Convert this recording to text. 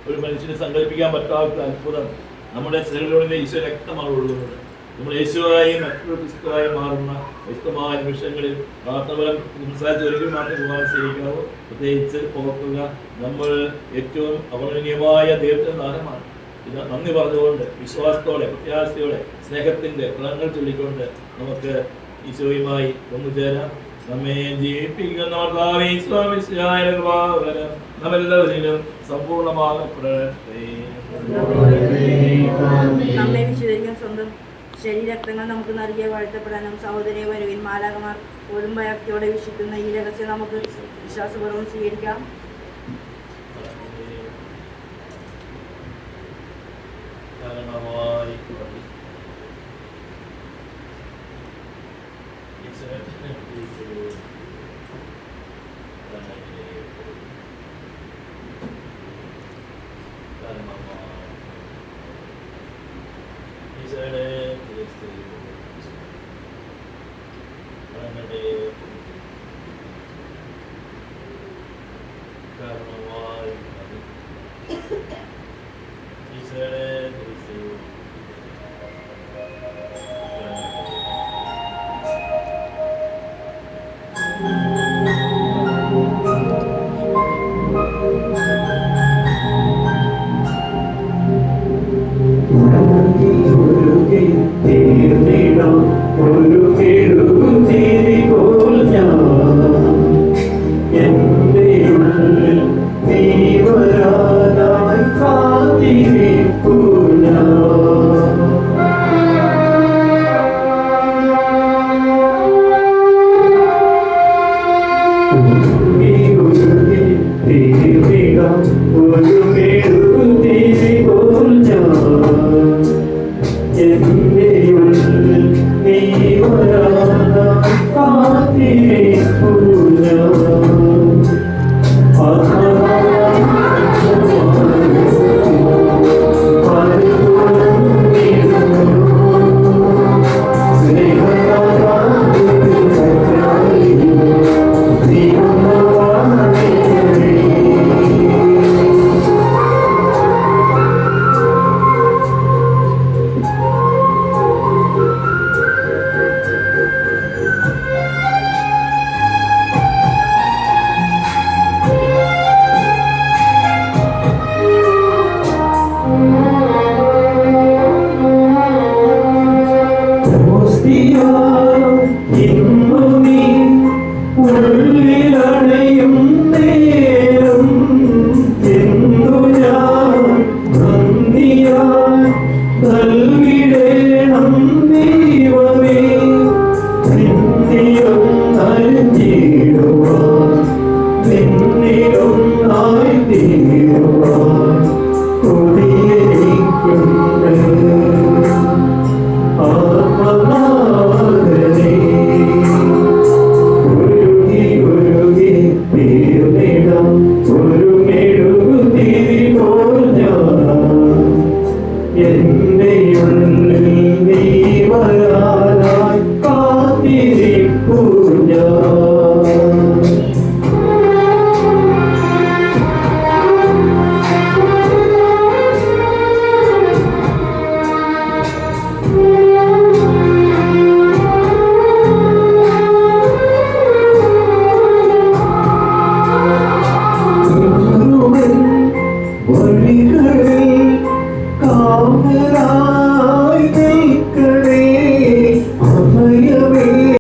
ഒരു മനുഷ്യന് സങ്കല്പിക്കാൻ പറ്റാത്ത അത്ഭുതം നമ്മുടെ ശരീരത്തിലെ ഈശോ രക്തമാണ് ഒഴുകുന്നത്. നമ്മൾ യേശുവായി മറ്റൊരു ക്രിസ്തുവായി മാറുന്ന വ്യക്തമായ നിമിഷങ്ങളിൽ പ്രാർത്ഥനഫലം സംസാരിച്ച് ഒരിക്കലും മാത്രം സ്വീകരിക്കാവൂ. പ്രത്യേകിച്ച് ഓർക്കുക, നമ്മൾ ഏറ്റവും അവർണനീയമായ ദൈവത്തിന്റെ ദാനമാണ്. ഇത് നന്ദി പറഞ്ഞുകൊണ്ട് വിശ്വാസത്തോടെ പ്രത്യാശയോടെ സ്നേഹത്തിന്റെ ഫലങ്ങൾ ചൊല്ലിക്കൊണ്ട് നമുക്ക് ഈശോയുമായി ഒന്നുചേരാം. നമ്മെ ജീവിപ്പിക്കുന്ന നമ്മെല്ലാവരിലും സമ്പൂർണ്ണമാകപ്പെടട്ടെ. നമ്മെ വിശുദ്ധീകരിക്കാൻ സ്വന്തം ശരീരക്തങ്ങൾ നമുക്ക് നൽകിയ വാഴ്ത്തപ്പെടാനും സഹോദരിയെ വരുവിൻ മാലാഖമാർ പോലും ഭയത്തോടെ വിശ്വസിക്കുന്ന ഈ രഹസ്യം നമുക്ക് വിശ്വാസപൂർവ്വം സ്വീകരിക്കാം. Hare